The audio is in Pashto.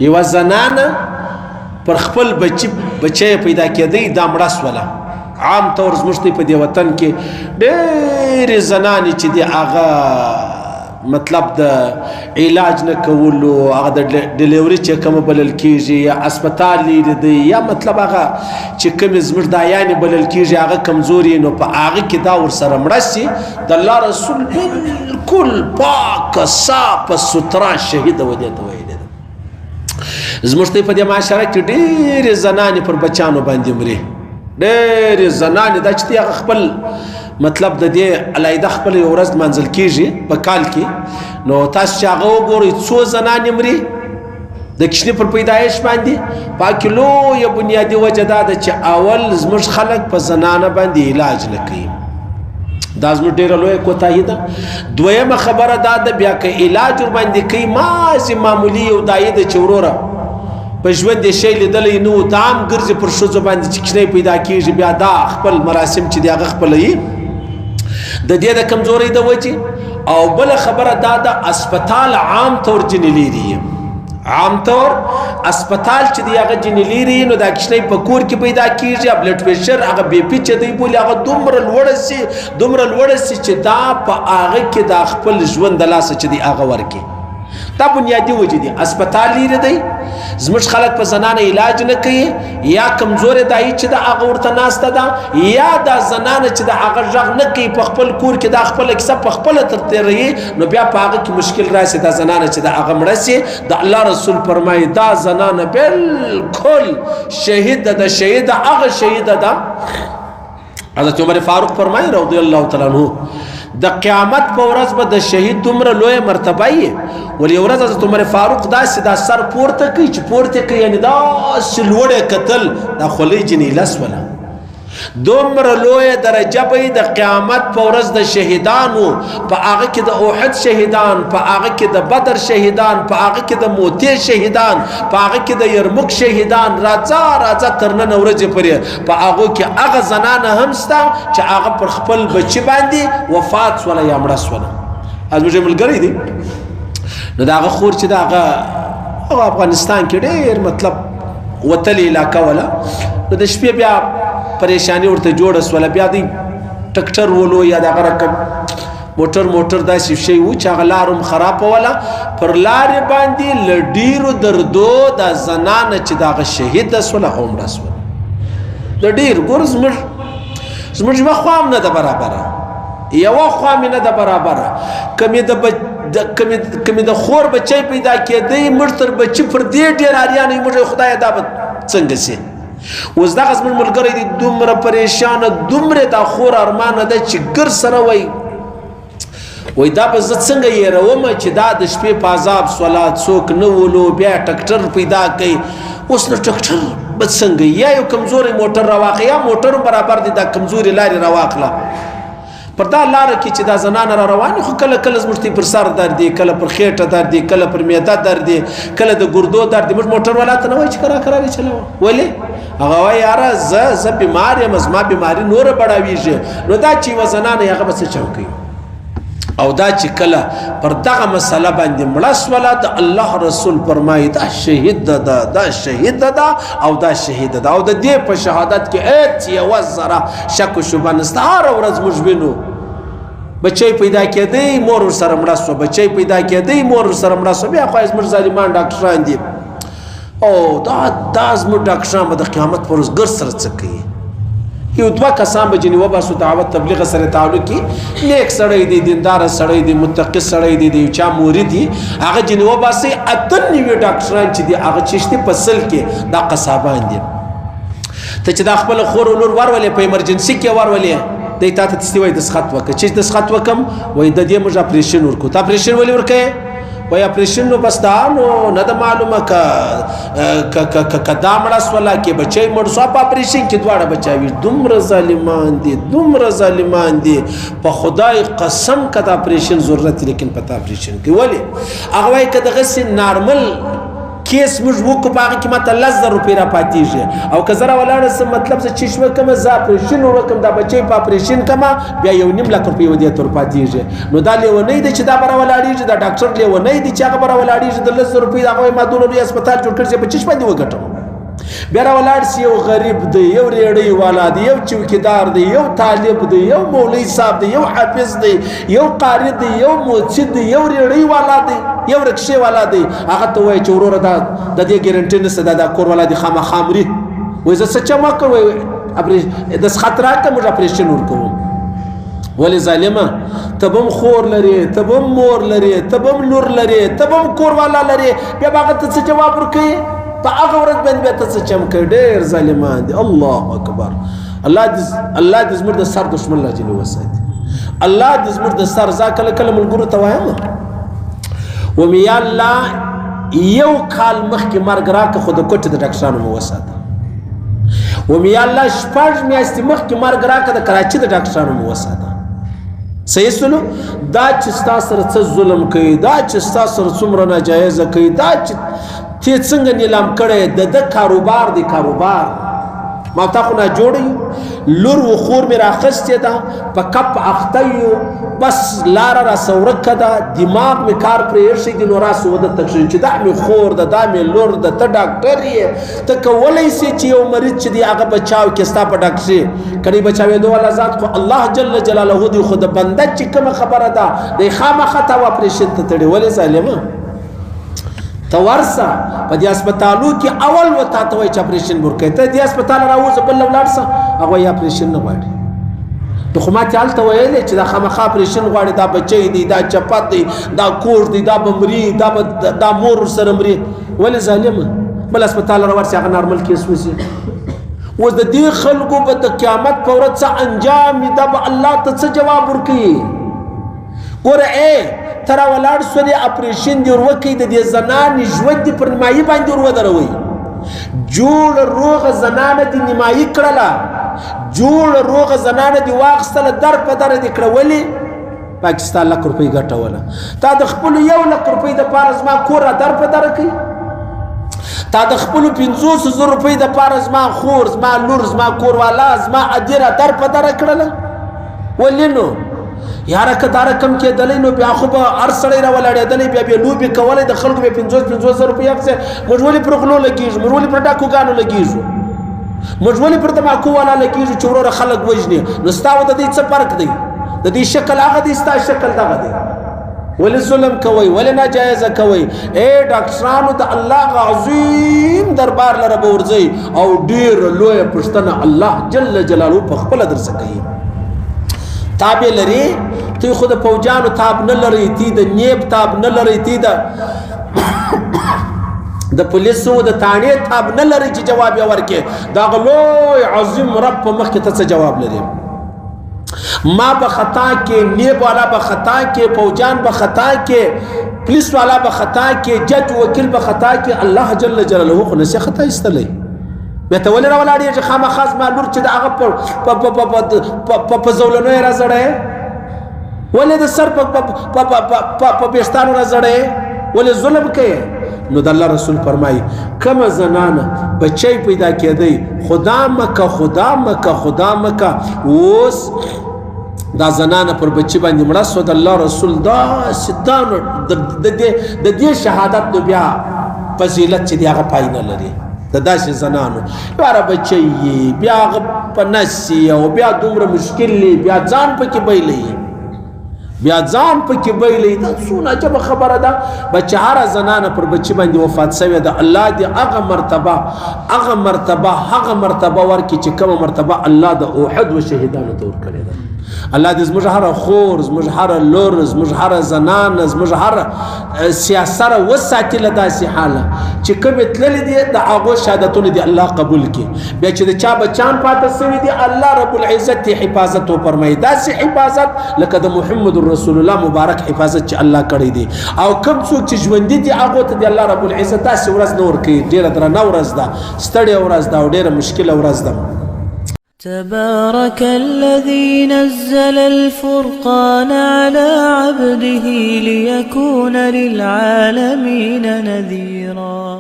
یوه زنانه پر خپل بچی پیدا کېدی دا مړه سوله. عام طور زموږ په دې وطن کې ډېرې زنانې چې دي هغه مطلب د علاج نه کولو، هغه د ډلیوري چې کومه بلل کېږي یا اسپتال لري دی، یا مطلب هغه چې کومې زموږ دایانې بلل کېږي هغه کمزوري، نو په هغه کې دا ورسره مړه سي. د الله رسول بالکل پاکه صافه سوتره شهیده و دې ته ویلې ده. زموږ په دې معاشره کې ډېرې زنانې پر بچیانو باندې مري، ډېرې زنانې دا چې هغه خپل مطلب د دې علیحده خپل یو ورځ منځل کېږي په کال کې، نو تاسو چې هغه وګورئ څو زنانې مري د کشنې پر پیدایش باندې. پاکې لویه بنیادي وجه دا ده چې اول زموږ خلک په زنانه باندې علاج نه کوي، دا زموږ ډېره لویه کوتاهي ده. دویمه خبره دا ده بیا که علاج ورباندې کوي مازې معمولي یو دایې ده چې وروره په ژوند یې شی لیدلی نه و، دا هم ګرځي پر ښځو باندې چې کشنۍ پیدا کېږي، بیا دا خپل مراسم چې دی هغه خپلوي د دې د کمزورۍ د وجې. او بله خبره دا ده اسپتال عام طور جنې لري، عام طور اسپتال چې دی هغه جنې لري، نو دا کشنۍ په کور کې پیدا کېږي. بلډ پریشر هغه بی پي چې دی بولي هغه دومره لوړه سي چې دا په هغه کې دا خپل ژوند د لاسه چې دی هغه ورکي. دا بنیادی وجه دی اسپتال لري دی. زموږ خلک په زنانه علاج نه کوي، یا کمزورې دایي چې د هغه ورته ناسته ده، یا دا زنانه چې د هغه غږ نه کوي په خپل کور کې دا خپله کیسه په خپله ترتیروي، نو بیا په هغه کې مشکل راسي. دا زنانه چې د هغه مړه سي، د الله رسول فرمایي دا زنانه بالکل شهیده ده، شهیده هغه شهیده ده. حضرت عمر فاروق فرمایي رضی الله تعالی عنه د قیامت په ورځ به د شهید دومره لویه مرتبه یې. ولې یو ورځ حضرت عمر فاروق داسې دا سر پورته کوي چې پورته کوي، یعنې داسې لوړې کتل دا خولۍ جنیله سوله. دومره لویه درجه به د قیامت په ورځ د شهیدانو، په هغه کې د احد شهیدان، په هغه کې د بدر شهیدان، په هغه کې د موتې شهیدان، په هغه کې د یرموک شهیدان، راځه تر نن ورځې پورې په هغو کې هغه زنانه هم شته چې هغه پر خپل بچي باندې وفات سوله یا مړه سوله. زموږ ملګری دی، نو د هغه خور چې د هغه افغانستان کې ډېر مطلب وتلې علاقه وله، نو د شپې بیا پریشانی ورته جوړه سوله. بیا دی ټکټر ولو یا دغه رقم موټر داسې شی و چې هغه لار هم خرابه وله. پر لارې باندې له ډېرو دردو دا زنانه چې د هغه شهیده سوله او مړه سوله. د ډېر ګوره زموږ یوه خوا هم نه ده برابره، یوه خوا مې نه ده برابره. کمې د خور بچی پیدا کېدی موږ تر بچي پر دې ډېر اریان یو، موږ خدایه دا به څنګه سي. اوس دغه زموږ ملګری دی دومره پریشانه، دومره دا خور ارمانه ده چې ګر سره وای دا به زه څنګه یېرومه چې دا د شپې په عذاب سوله څوک نه ولو، بیا ټکټر پیدا کوي. اوس نو ټکټر به څنګه، یا یو کمزوري موټر راواخله، یا موټر برابر دی دا کمزوري لارې راواخله. پر دا لاره کې چې دا زنانه را روانې، خو کله کله زموږ پر سر درد دی، کله پر خېټه درد دی، کله پر معده درد دی، کله د ګردو درد دی. موږ موټر والا ته نه وایي چې کرا دې چلوه. ولې هغه وایي یاره زه بیمار یم، زما بیماري نوره بړاویږي. نو دا چې یوه زنانه هغه به څه چوکوي. او دا چې کله پر دغه مسله باندې مړه سوله، د الله رسول فرمایي دا شهید ده، دا شهید ده او دا شهید ده. او د دې په شهادت کې هیڅ یوه ذره شک و شبهه نشته. هره ورځ موږ وینو بچی پیدا کېدی مور ورسره مړه سوه، بچی پیدا کېدی مور ورسره مړه سوه. بیا خو زموږ ظالمان ډاکټران دي، او دا زموږ ډاکټران به د قیامت په ورځ ګر سره څه کوي. یو دوه کسان به جنې وباسو دعوت تبلیغ سره تعلق کې، نیک سړی دی، دینداره سړی دی، متقي سړی دی، د یو چا مرید دی، هغه جنې وباسئ. 98 ډاکټران چې دي هغه چشتي په سل کې دا قصابان دي. ته چې دا خپله خور و لور ورولې په ایمرجنسي کې ورولې، دی تا ته تستی وایي دسخط وکړه. چې دسخط وکړم وایي د دې موږ اپریشن ورکړو. ته اپریشن ولې ورکوې؟ وایي اپریشن نو بس دا نو نه ده معلومه که دا مړه سوله کې بچی مړ سو، په اپریشن کې دواړه بچاوي. دومره ظالمان دي په خدای قسم که د اپریشن ضرورت، لیکن په تا اپریشن کې ولې؟ هغه وایي که دغسې نارمل کیس موږ وکړو په هغه کې ماته 10,000 روپۍ را پاتېږي او که زه راولاړه سم مطلب زه چشمه کړم زه اپریشن وکړم دا بچی په اپریشن کړم بیا 1.5 لک روپۍ ودې ته ورپاتېږي نو دا لیونۍ دی چې دا به راولاړېږي دا ډاکټر لیونۍ دی چې هغه به راولاړېږي د 10,000 روپۍ د هغه ما دونه لوی هسپتال جوړ کړی چې په چشم باندې وګټم بیا راولاړ سي یو غریب دی یو ریړۍ والا دی یو چوکیدار دی یو طالب دی یو مولوي صاحب دی یو حافظ دی یو قاری دی یو مسجد دی یو ریړۍ والا دی یو رکشې والا دی هغه ته وایي چې وروره دا د دې ګارنټي نشته دا کور والا دی خامخا مري وایي زه څه چمه کوم د خطر راکړه موږ اپریشن ورکوو ولې ظالمه ته به هم خور لرې ته به هم مور لرې ته به هم لور لرې ته به هم کور والا لرې بیا به هغه ته څه جواب ورکوي په هغه ورځ باندې بیا ته څه چم کوي ډېر ظالمان دي الله اکبر الله دې زموږ د سر دشمن الله جل وساتي الله دې زموږ د سر زه کله کله ملګرو ته وایم ومې یا الله یو کال مخکې مرګ راکړه خو د کوټې د ډاکټرانو مې وساته ومې یا الله 6 میاشتې مخکې مرګ راکړه د کراچي د ډاکټرانو مې وساته صحیح سلو دا چې ستا سره څه ظلم کوي دا چې ستا سره څومره ناجایزه کوي دا چې تی څنګه نیلام کړی د کاروبار دی کاروبار ما تا خو نه جوړی لور و خور مې راخستې ده په کپ اخته یو بس لاره را سورکه ده دماغ مې کار پرې ایښی دی نو راسو وده تکشن چې دا مې خور ده دا مې لور ده ته ډاکټر یې ته کولی سې چې یو مریض چې دی هغه بچاو کې ستا په ډاکټري کنی بچاوېدو والا ذات خو الله جل جلاله دی خو د بنده چې کومه خبره ده دی خامخا تا اپریشن ته تړي ولې ظالمه ته ورسه په دې هسپتالو کې اول وتا ته وایي چې اپریشن ورکوي ته دې هسپتال راوځه بل ولاړ شه هغه یې اپریشن نه غواړي نو خو ما ته هلته ویلې چې دا خامخا اپریشن غواړي دا بچی دی دا چپت دی دا کور دی دا به مري دا مور ورسره مري ولې ظالمه بل هسپتال راورسې هغه نارمل کیس وسي اوس د دې خلکو به د قیامت په ورځ څه انجام وي دا به الله ته څه جواب ورکوي ګوره ترا ولاړ سوري اپریشن دی وروکي د دې زنانې ژوند دی پر نیمایي باندې ورودروي جوړ روغه زنانه دی نیمایي کړله جوړ روغه زنانه دی واخستله در په در دی کړه ولې پاکستان لک روپۍ ګټوله تا د خپلو 1 لک روپۍ دپاره زما کور را در په در کوي تا د خپلو 500,000 روپۍ دپاره زما خور زما لور زما کوروالا زما ادیره در په در کړله ولې نو یاره که دا رقم کېدلی نو بیا خو به هر سړی راولاړېدلی بیا بیا لوبې کولی د خلکو بیا 50,000 روپۍ اخیستې موږ ولې پر غلو لګېږو موږ ولې پر ډاکوګانو لګېږو موږ ولې پر تماکو والا لګېږو چې وروره خلک وژني نو ستا و د دې څه فرق دی د دې شکل هغه دی ستا شکل دغه دی ولې ظلم کوئ ولې ناجایزه کوئ ډاکټرانو د الله عظیم دربار لره به ورځئ او ډېره لویه پوښتنه الله جل جلاله په خپله درڅه کوي تابع لري تی خود پوجانو تاب نه لري تی د نیب تاب نه لري تی د پولیسو د تانې تاب نه لري چې جواب یې ورکړي دا لوی عظیم رب په مخ کې ته څه جواب لري ما به خطا کې نیب والا به خطا کې پوجان به خطا کې پولیس والا به خطا کې جج وکیل به خطا کې الله جل جلاله خو نشي خطا ایستلی بیا ته ولې راولاړې چې خامخا زما لور چې د هغه په زولنو یې راځړی ولې د سر په بیشتانو راځړی ولې ظلم کوې نو د الله رسول فرمایي کومه زنانه بچی پیدا کېدی خدا مکه خدا مکه خدا مکه اوس دا زنانه پر بچی باندې مړه سو د الله رسول دا ستانو د دې شهادت نو بیا فضیلت چې دی هغه پای نه لري د داسې زنانو یاره بچی بیا هغه په نس او بیا دومره مشکل بیا ځان پکې بیلی بیا ځان پکې بیلی دا څونه عجبه خبره ده بچه هره زنانه پر بچی باندې وفات شوې ده الله دې هغه مرتبه ورکړي چې کومه مرتبه الله د احد و شهیدانو ته ورکړې ده الله دې زموږ هره خور زموږ هره لور زموږ هره زنانه زموږ هره سیاسره وساتي له داسې حاله چې کومې تللې دي د هغو شهادتونه دې الله قبول کړي بیا چې د چا بچان پاته سوي دي الله رب العزت یې حفاظت وفرمایي داسې حفاظت لکه د محمد رسول الله مبارک حفاظت چې الله کړی دی او کوم څوک چې ژوندي دي هغو ته د الله رب العزت داسې ورځ نه ورکوي ډېره درنه ورځ ده ستړې ورځ ده او ډېره مشکله ورځ ده تبارك الذي نزل الفرقان على عبده ليكون للعالمين نذيرا